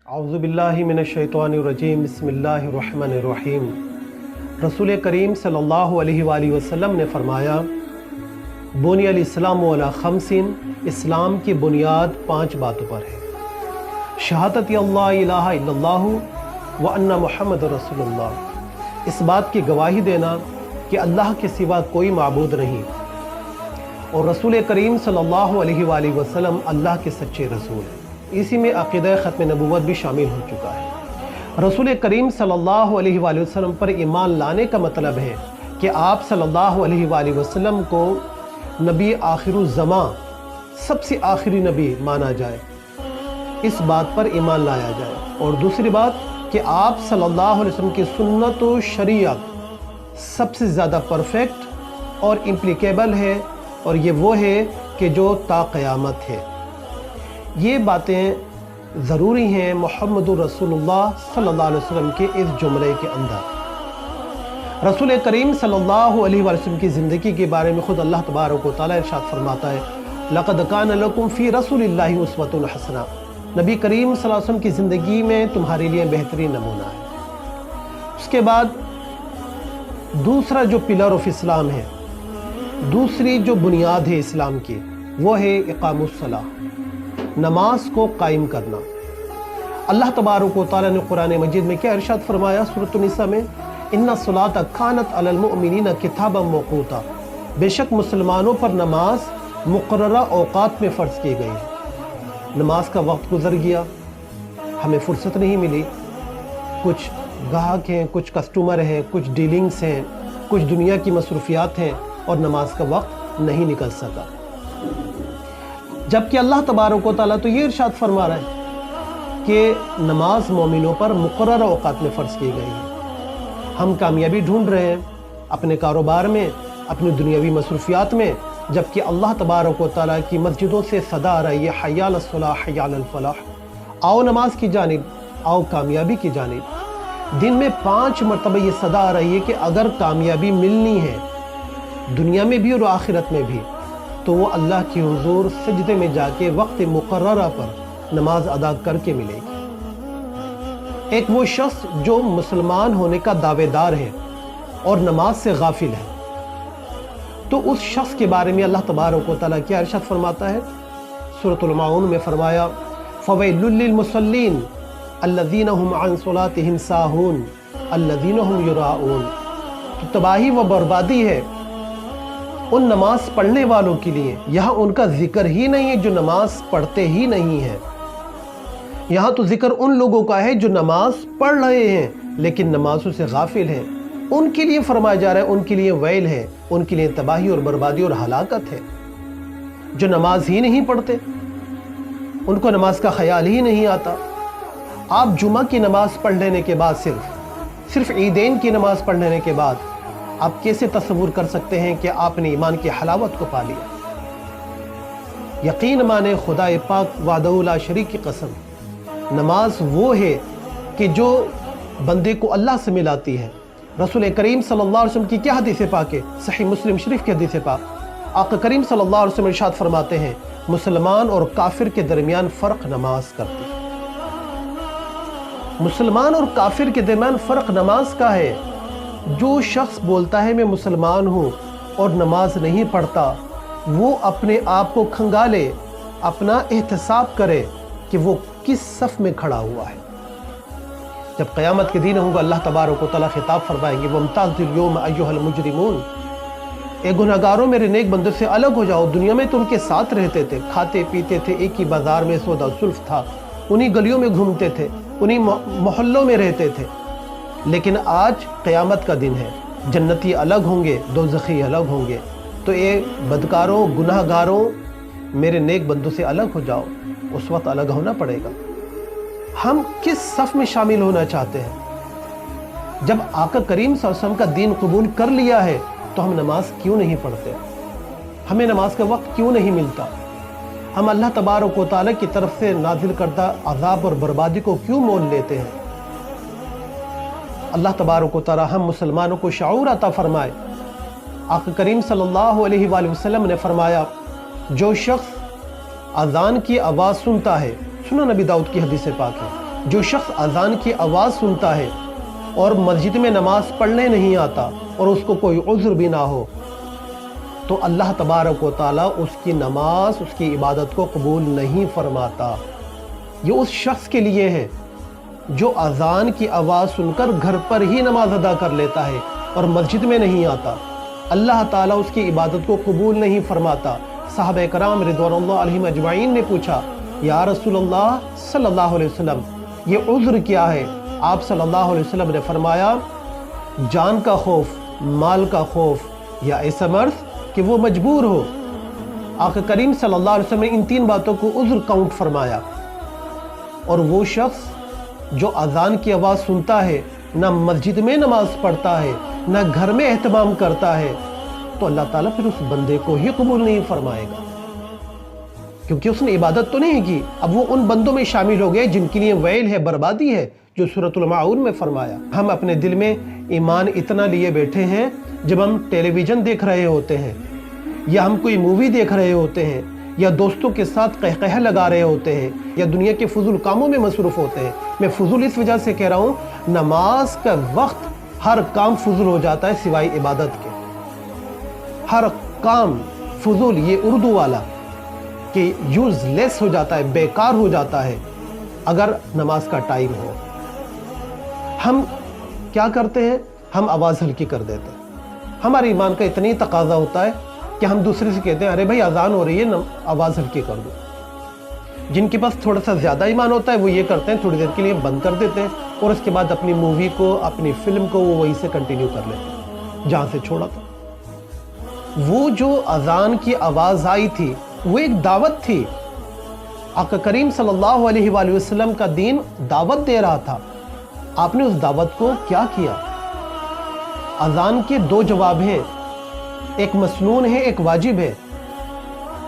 اعوذ باللہ من الشیطان الرجیم بسم اللہ الرحمن الرحیم۔ رسول کریم صلی اللہ علیہ وآلہ وسلم نے فرمایا، بنی الاسلام علی خمس، اسلام کی بنیاد 5 باتوں پر ہے۔ شہادت اللہ الہ الا اللہ وان محمد رسول اللہ، اس بات کی گواہی دینا کہ اللہ کے سوا کوئی معبود نہیں، اور رسول کریم صلی اللہ علیہ وآلہ وسلم اللہ کے سچے رسول ہیں۔ اسی میں عقیدہ ختم نبوت بھی شامل ہو چکا ہے۔ رسول کریم صلی اللہ علیہ وآلہ وسلم پر ایمان لانے کا مطلب ہے کہ آپ صلی اللہ علیہ وآلہ وسلم کو نبی آخر الزمان، سب سے آخری نبی مانا جائے، اس بات پر ایمان لایا جائے۔ اور دوسری بات کہ آپ صلی اللہ علیہ وسلم کی سنت و شریعت سب سے زیادہ پرفیکٹ اور امپلیکیبل ہے، اور یہ وہ ہے کہ جو تا قیامت ہے۔ یہ باتیں ضروری ہیں محمد رسول اللہ صلی اللہ علیہ وسلم کے اس جملے کے اندر۔ رسول کریم صلی اللہ علیہ وسلم کی زندگی کے بارے میں خود اللہ تبارک و تعالیٰ ارشاد فرماتا ہے، لَقَدْ كَانَ لَكُمْ فِي رَسُولِ اللَّهِ أُسْوَةٌ حَسَنَةٌ۔ نبی کریم صلی اللہ علیہ وسلم کی زندگی میں تمہارے لیے بہترین نمونہ ہے۔ اس کے بعد دوسرا جو پلر آف اسلام ہے، دوسری جو بنیاد ہے اسلام کی، وہ ہے اقام الصلاۃ، نماز کو قائم کرنا۔ اللہ تبارک و تعالیٰ نے قرآن مجید میں کیا ارشاد فرمایا سورۃ النساء میں، ان الصلاۃ کانت علی المؤمنین کتابا موقوتا، بے شک مسلمانوں پر نماز مقررہ اوقات میں فرض کی گئی ہے۔ نماز کا وقت گزر گیا، ہمیں فرصت نہیں ملی، کچھ گاہک ہیں، کچھ کسٹمر ہیں، کچھ ڈیلنگز ہیں، کچھ دنیا کی مصروفیات ہیں، اور نماز کا وقت نہیں نکل سکا۔ جبکہ اللہ تبارک و تعالیٰ تو یہ ارشاد فرما رہا ہے کہ نماز مومنوں پر مقررہ اوقات میں فرض کی گئی ہے۔ ہم کامیابی ڈھونڈ رہے ہیں اپنے کاروبار میں، اپنی دنیاوی مصروفیات میں، جبکہ اللہ تبارک و تعالیٰ کی مسجدوں سے صدا آ رہی ہے، حی علی الصلاۃ حی علی الفلاح، آؤ نماز کی جانب، آؤ کامیابی کی جانب۔ دن میں 5 مرتبہ یہ صدا آ رہی ہے کہ اگر کامیابی ملنی ہے دنیا میں بھی اور آخرت میں بھی، تو وہ اللہ کی حضور سجدے میں جا کے وقت مقررہ پر نماز ادا کر کے ملے گی۔ ایک وہ شخص جو مسلمان ہونے کا دعوے دار ہے اور نماز سے غافل ہے، تو اس شخص کے بارے میں اللہ تبارک و تعالیٰ کیا ارشاد فرماتا ہے سورۃ الماعون میں فرمایا، فَوَيْلٌ لِّلْمُصَلِّينَ الَّذِينَ هُمْ عَنْ صَلَاتِهِمْ سَاهُونَ الَّذِينَ هُمْ يُرَاءُونَ۔ تو تباہی و بربادی ہے ان نماز پڑھنے والوں کے لیے، یہاں ان کا ذکر ہی نہیں ہے جو نماز پڑھتے ہی نہیں ہیں، یہاں تو ذکر ان لوگوں کا ہے جو نماز پڑھ رہے ہیں لیکن نمازوں سے غافل ہیں۔ ان کے لیے فرمایا جا رہا ہے، ان کے لیے ویل ہے، ان کے لیے تباہی اور بربادی اور ہلاکت ہے، جو نماز ہی نہیں پڑھتے، ان کو نماز کا خیال ہی نہیں آتا۔ آپ جمعہ کی نماز پڑھ لینے کے بعد، صرف عیدین کی نماز پڑھ لینے کے بعد آپ کیسے تصور کر سکتے ہیں کہ آپ نے ایمان کی حلاوت کو پا لیا؟ یقین مانے خدا پاک وحدہ لا شریک کی قسم، نماز وہ ہے کہ جو بندے کو اللہ سے ملاتی ہے۔ رسول کریم صلی اللہ علیہ وسلم کی کیا حدیث پاک ہے؟ صحیح مسلم شریف کی حدیث پاک، آقا کریم صلی اللہ علیہ وسلم ارشاد فرماتے ہیں، مسلمان اور کافر کے درمیان فرق نماز کرتی ہے۔ مسلمان اور کافر کے درمیان فرق نماز کا ہے۔ جو شخص بولتا ہے میں مسلمان ہوں اور نماز نہیں پڑھتا، وہ اپنے آپ کو کھنگالے، اپنا احتساب کرے کہ وہ کس صف میں کھڑا ہوا ہے۔ جب قیامت کے دن ہوگا، اللہ تبارک و تعالیٰ خطاب فرمائیں گے، وَامْتَازُوا الْيَوْمَ أَيُّهَا الْمُجْرِمُونَ، اے گناہ گاروں میرے نیک بندوں سے الگ ہو جاؤ۔ دنیا میں تو ان کے ساتھ رہتے تھے، کھاتے پیتے تھے، ایک ہی بازار میں سودا سلف تھا، انہی گلیوں میں گھومتے تھے، انہی محلوں میں رہتے تھے، لیکن آج قیامت کا دن ہے، جنتی الگ ہوں گے، دوزخی الگ ہوں گے۔ تو اے بدکاروں، گناہ گاروں، میرے نیک بندوں سے الگ ہو جاؤ۔ اس وقت الگ ہونا پڑے گا۔ ہم کس صف میں شامل ہونا چاہتے ہیں؟ جب آقا کریم صلی اللہ علیہ وسلم کا دین قبول کر لیا ہے تو ہم نماز کیوں نہیں پڑھتے؟ ہمیں نماز کا وقت کیوں نہیں ملتا؟ ہم اللہ تبارک و تعالیٰ کی طرف سے نازل کردہ عذاب اور بربادی کو کیوں مول لیتے ہیں؟ اللہ تبارک و تعالیٰ ہم مسلمانوں کو شعور عطا فرمائے۔ آقا کریم صلی اللہ علیہ وآلہ وسلم نے فرمایا، جو شخص اذان کی آواز سنتا ہے، سنن نبی داؤد کی حدیث پاک ہے، جو شخص اذان کی آواز سنتا ہے اور مسجد میں نماز پڑھنے نہیں آتا اور اس کو کوئی عذر بھی نہ ہو، تو اللہ تبارک و تعالیٰ اس کی نماز، اس کی عبادت کو قبول نہیں فرماتا۔ یہ اس شخص کے لیے ہے جو اذان کی آواز سن کر گھر پر ہی نماز ادا کر لیتا ہے اور مسجد میں نہیں آتا، اللہ تعالیٰ اس کی عبادت کو قبول نہیں فرماتا۔ صحابہ کرام رضوان اللہ علیہم اجمعین نے پوچھا، یا رسول اللہ صلی اللہ علیہ وسلم یہ عذر کیا ہے؟ آپ صلی اللہ علیہ وسلم نے فرمایا، جان کا خوف، مال کا خوف، یا ایسا مرض کہ وہ مجبور ہو۔ آقا کریم صلی اللہ علیہ وسلم نے ان تین باتوں کو عذر کاؤنٹ فرمایا، اور وہ شخص جو اذان کی آواز سنتا ہے، نہ مسجد میں نماز پڑھتا ہے، نہ گھر میں اہتمام کرتا ہے، تو اللہ تعالیٰ پھر اس بندے کو ہی قبول نہیں فرمائے گا، کیونکہ اس نے عبادت تو نہیں کی۔ اب وہ ان بندوں میں شامل ہو گئے جن کے لیے ویل ہے، بربادی ہے، جو سورۃ الماعون میں فرمایا۔ ہم اپنے دل میں ایمان اتنا لیے بیٹھے ہیں، جب ہم ٹیلی ویژن دیکھ رہے ہوتے ہیں، یا ہم کوئی مووی دیکھ رہے ہوتے ہیں، یا دوستوں کے ساتھ قہقہہ لگا رہے ہوتے ہیں، یا دنیا کے فضول کاموں میں مصروف ہوتے ہیں۔ میں فضول اس وجہ سے کہہ رہا ہوں، نماز کا وقت ہر کام فضول ہو جاتا ہے سوائے عبادت کے۔ ہر کام فضول، یہ اردو والا کہ یوز لیس ہو جاتا ہے، بیکار ہو جاتا ہے اگر نماز کا ٹائم ہو۔ ہم کیا کرتے ہیں؟ ہم آواز ہلکی کر دیتے ہیں۔ ہمارے ایمان کا اتنی تقاضا ہوتا ہے کہ ہم دوسرے سے کہتے ہیں، ارے بھائی اذان ہو رہی ہے، آواز ہلکی کر دو۔ جن کے پاس تھوڑا سا زیادہ ایمان ہوتا ہے وہ یہ کرتے ہیں، تھوڑی دیر کے لیے بند کر دیتے ہیں، اور اس کے بعد اپنی مووی کو، اپنی فلم کو وہ وہیں سے کنٹینیو کر لیتے ہیں جہاں سے چھوڑا تھا۔ وہ جو اذان کی آواز آئی تھی وہ ایک دعوت تھی۔ آقا کریم صلی اللہ علیہ وآلہ وسلم کا دین دعوت دے رہا تھا، آپ نے اس دعوت کو کیا کیا؟ اذان کے دو جواب ہیں، ایک مسنون ہے، ایک واجب ہے۔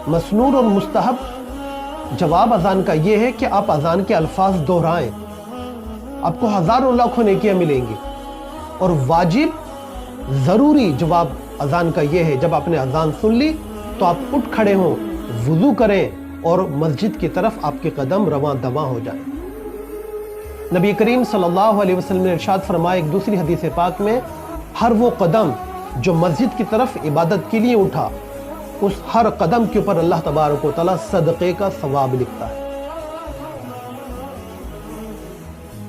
مسنون اور مستحب جواب اذان کا یہ ہے کہ آپ اذان کے الفاظ دہرائیں، آپ کو ہزاروں لاکھوں نیکیاں ملیں گی۔ اور واجب ضروری جواب اذان کا یہ ہے، جب آپ نے اذان سن لی تو آپ اٹھ کھڑے ہوں، وضو کریں، اور مسجد کی طرف آپ کے قدم رواں دواں ہو جائیں۔ نبی کریم صلی اللہ علیہ وسلم نے ارشاد فرمایا ایک دوسری حدیث پاک میں، ہر وہ قدم جو مسجد کی طرف عبادت کے لیے اٹھا، اس ہر قدم کے اوپر اللہ تبارک و تعالیٰ صدقے کا ثواب لکھتا ہے۔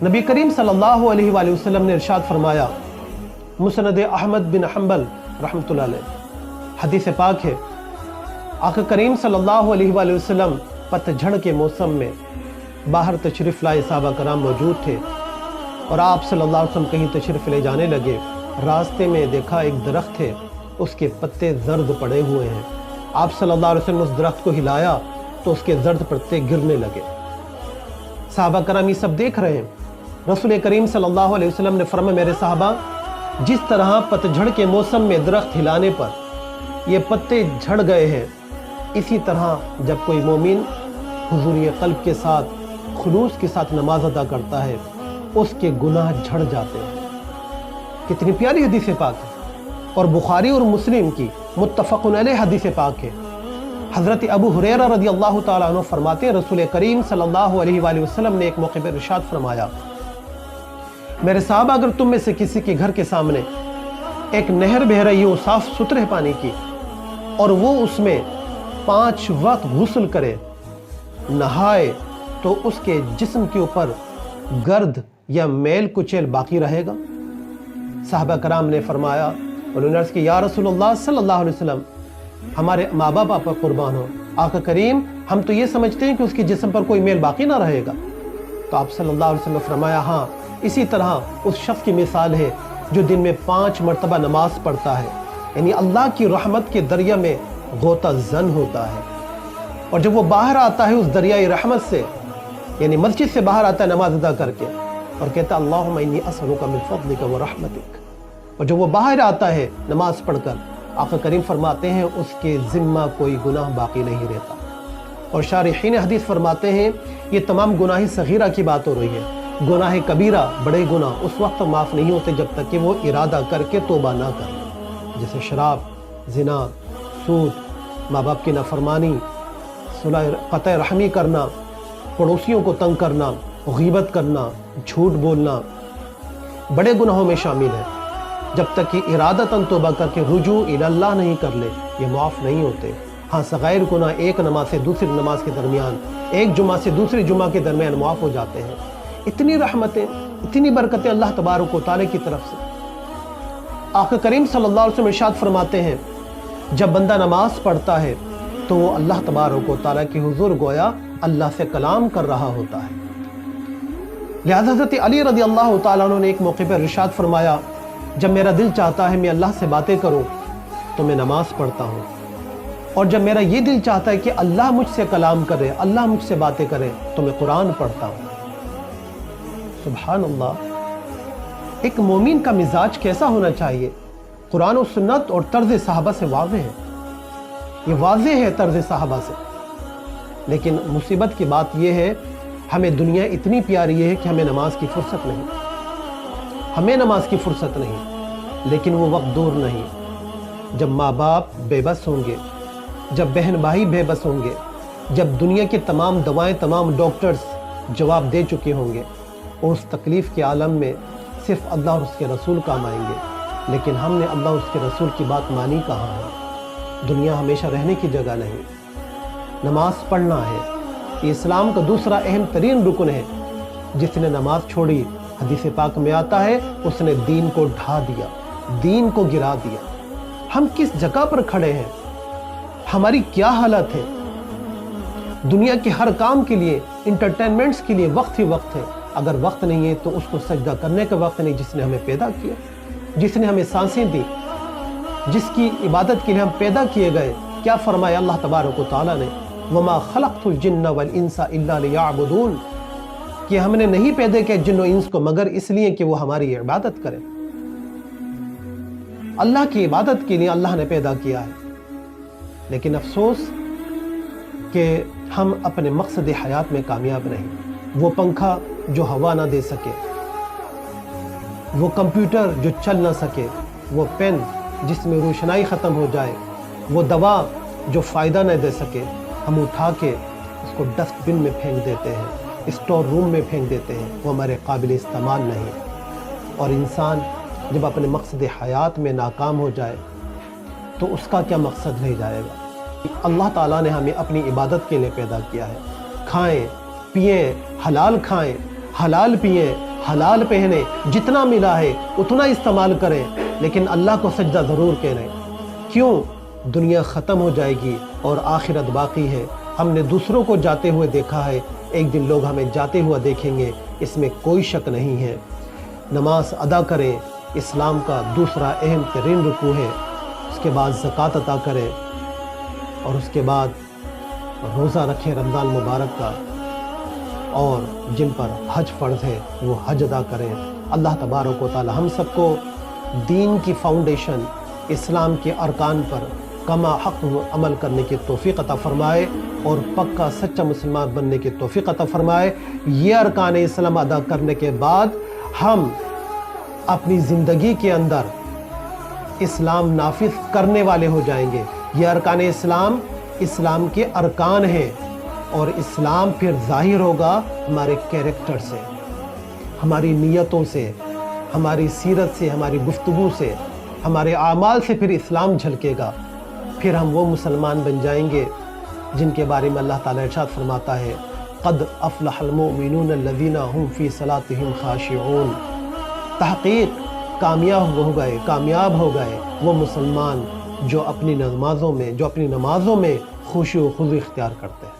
نبی کریم صلی اللہ علیہ وآلہ وسلم نے ارشاد فرمایا، مسند احمد بن حنبل رحمۃ اللہ علیہ حدیث پاک ہے، آقا کریم صلی اللہ علیہ وآلہ وسلم پتجھڑ کے موسم میں باہر تشریف لائے، صحابہ کرام موجود تھے، اور آپ صلی اللہ علیہ وسلم کہیں تشریف لے جانے لگے۔ راستے میں دیکھا ایک درخت ہے، اس کے پتے زرد پڑے ہوئے ہیں۔ آپ صلی اللہ علیہ وسلم اس درخت کو ہلایا تو اس کے زرد پتے گرنے لگے۔ صحابہ کرام یہ سب دیکھ رہے ہیں۔ رسول کریم صلی اللہ علیہ وسلم نے فرمایا، میرے صحابہ، جس طرح پتجھڑ کے موسم میں درخت ہلانے پر یہ پتے جھڑ گئے ہیں، اسی طرح جب کوئی مومن حضوری قلب کے ساتھ، خلوص کے ساتھ نماز ادا کرتا ہے، اس کے گناہ جھڑ جاتے ہیں۔ کتنی پیاری حدیث پاک ہے، اور بخاری اور مسلم کی متفق علیہ حدیث پاک ہے۔ حضرت ابو ہریرہ رضی اللہ تعالیٰ عنہ فرماتے ہیں، رسول کریم صلی اللہ علیہ وآلہ وسلم نے ایک موقع پر ارشاد فرمایا، میرے صحابہ، اگر تم میں سے کسی کے گھر کے سامنے ایک نہر بہہ رہی ہو صاف ستھرے پانی کی، اور وہ اس میں 5 وقت غسل کرے، نہائے، تو اس کے جسم کے اوپر گرد یا میل کچیل باقی رہے گا؟ صحابہ کرام نے فرمایا، انہوں نے عرض کی، یا رسول اللہ صلی اللہ علیہ وسلم، ہمارے ماں باپ آپ پر قربان ہو، آقا کریم ہم تو یہ سمجھتے ہیں کہ اس کے جسم پر کوئی میل باقی نہ رہے گا۔ تو آپ صلی اللہ علیہ وسلم نے فرمایا، ہاں، اسی طرح اس شخص کی مثال ہے جو دن میں 5 مرتبہ نماز پڑھتا ہے، یعنی اللہ کی رحمت کے دریا میں غوطہ زن ہوتا ہے، اور جب وہ باہر آتا ہے اس دریائے رحمت سے، یعنی مسجد سے باہر آتا ہے نماز ادا کر کے، اور کہتا ہے اللہم انی اسألک من فضلک و رحمتک، اور جب وہ باہر آتا ہے نماز پڑھ کر، آقا کریم فرماتے ہیں اس کے ذمہ کوئی گناہ باقی نہیں رہتا۔ اور شارحین حدیث فرماتے ہیں یہ تمام گناہ صغیرہ کی بات ہو رہی ہے، گناہ کبیرہ، بڑے گناہ اس وقت معاف نہیں ہوتے جب تک کہ وہ ارادہ کر کے توبہ نہ کر لے، جیسے شراب، زنا، سود، ماں باپ کی نافرمانی، قطع رحمی کرنا، پڑوسیوں کو تنگ کرنا، غیبت کرنا، جھوٹ بولنا بڑے گناہوں میں شامل ہے۔ جب تک کہ ارادتاً توبہ کر کے رجوع الی اللہ نہیں کر لے، یہ معاف نہیں ہوتے۔ ہاں صغائر گناہ ایک نماز سے دوسری نماز کے درمیان، ایک جمعہ سے دوسری جمعہ کے درمیان معاف ہو جاتے ہیں۔ اتنی رحمتیں، اتنی برکتیں اللہ تبارک و تعالیٰ کی طرف سے۔ آقا کریم صلی اللہ علیہ وسلم ارشاد فرماتے ہیں جب بندہ نماز پڑھتا ہے تو وہ اللہ تبارک و تعالیٰ کے حضور گویا اللہ سے کلام کر رہا ہوتا ہے۔ لہذا حضرت علی رضی اللہ تعالیٰ عنہ نے ایک موقع پر ارشاد فرمایا جب میرا دل چاہتا ہے میں اللہ سے باتیں کروں تو میں نماز پڑھتا ہوں، اور جب میرا یہ دل چاہتا ہے کہ اللہ مجھ سے کلام کرے، اللہ مجھ سے باتیں کرے تو میں قرآن پڑھتا ہوں۔ سبحان اللہ، ایک مومن کا مزاج کیسا ہونا چاہیے؟ قرآن و سنت اور طرز صحابہ سے واضح ہے، یہ واضح ہے طرز صحابہ سے۔ لیکن مصیبت کی بات یہ ہے ہمیں دنیا اتنی پیاری ہے کہ ہمیں نماز کی فرصت نہیں، ہمیں نماز کی فرصت نہیں۔ لیکن وہ وقت دور نہیں جب ماں باپ بے بس ہوں گے، جب بہن بھائی بے بس ہوں گے، جب دنیا کی تمام دوائیں، تمام ڈاکٹرز جواب دے چکے ہوں گے، اور اس تکلیف کے عالم میں صرف اللہ اور اس کے رسول کام آئیں گے۔ لیکن ہم نے اللہ اور اس کے رسول کی بات مانی کہاں ہے؟ دنیا ہمیشہ رہنے کی جگہ نہیں، نماز پڑھنا ہے۔ یہ اسلام کا دوسرا اہم ترین رکن ہے۔ جس نے نماز چھوڑی، حدیث پاک میں آتا ہے، اس نے دین کو ڈھا دیا، دین کو گرا دیا۔ ہم کس جگہ پر کھڑے ہیں؟ ہماری کیا حالت ہے؟ دنیا کے ہر کام کے لیے، انٹرٹینمنٹس کے لیے وقت ہی وقت ہے۔ اگر وقت نہیں ہے تو اس کو سجدہ کرنے کا وقت نہیں جس نے ہمیں پیدا کیا، جس نے ہمیں سانسیں دی، جس کی عبادت کے لیے ہم پیدا کیے گئے۔ کیا فرمایا اللہ تبارک و تعالیٰ نے؟ وَمَا خَلَقْتُ الْجِنَّ وَالْإِنسَ إِلَّا لِيَعْبُدُونَ، کہ ہم نے نہیں پیدا کیا جن و انس کو مگر اس لیے کہ وہ ہماری عبادت کریں۔ اللہ کی عبادت کے لیے اللہ نے پیدا کیا ہے۔ لیکن افسوس کہ ہم اپنے مقصد حیات میں کامیاب نہیں۔ وہ پنکھا جو ہوا نہ دے سکے، وہ کمپیوٹر جو چل نہ سکے، وہ پین جس میں روشنائی ختم ہو جائے، وہ دوا جو فائدہ نہ دے سکے، ہم اٹھا کے اس کو ڈسٹ بن میں پھینک دیتے ہیں، اسٹور روم میں پھینک دیتے ہیں، وہ ہمارے قابل استعمال نہیں۔ اور انسان جب اپنے مقصد حیات میں ناکام ہو جائے تو اس کا کیا مقصد رہ جائے گا؟ اللہ تعالیٰ نے ہمیں اپنی عبادت کے لیے پیدا کیا ہے۔ کھائیں، پئیں، حلال کھائیں، حلال پئیں، حلال پہنیں، جتنا ملا ہے اتنا استعمال کریں، لیکن اللہ کو سجدہ ضرور کریں۔ کیوں؟ دنیا ختم ہو جائے گی اور آخرت باقی ہے۔ ہم نے دوسروں کو جاتے ہوئے دیکھا ہے، ایک دن لوگ ہمیں جاتے ہوا دیکھیں گے، اس میں کوئی شک نہیں ہے۔ نماز ادا کریں، اسلام کا دوسرا اہم ترین رکوع ہے۔ اس کے بعد زکوٰۃ عطا کریں، اور اس کے بعد روزہ رکھیں رمضان مبارک کا، اور جن پر حج فرض ہے وہ حج ادا کریں۔ اللہ تبارک و تعالی ہم سب کو دین کی فاؤنڈیشن، اسلام کے ارکان پر کما حق عمل کرنے کی توفیق عطا فرمائے، اور پکا سچا مسلمان بننے کی توفیق عطا فرمائے۔ یہ ارکان اسلام ادا کرنے کے بعد ہم اپنی زندگی کے اندر اسلام نافذ کرنے والے ہو جائیں گے۔ یہ ارکان اسلام، اسلام کے ارکان ہیں، اور اسلام پھر ظاہر ہوگا ہمارے کیریکٹر سے، ہماری نیتوں سے، ہماری سیرت سے، ہماری گفتگو سے، ہمارے اعمال سے پھر اسلام جھلکے گا۔ پھر ہم وہ مسلمان بن جائیں گے جن کے بارے میں اللہ تعالیٰ ارشاد فرماتا ہے قد افلح المؤمنون الذین هم فی صلاتهم خاشعون۔ تحقیق کامیاب ہو گئے وہ مسلمان جو اپنی نمازوں میں خشوع و خضوع اختیار کرتے ہیں۔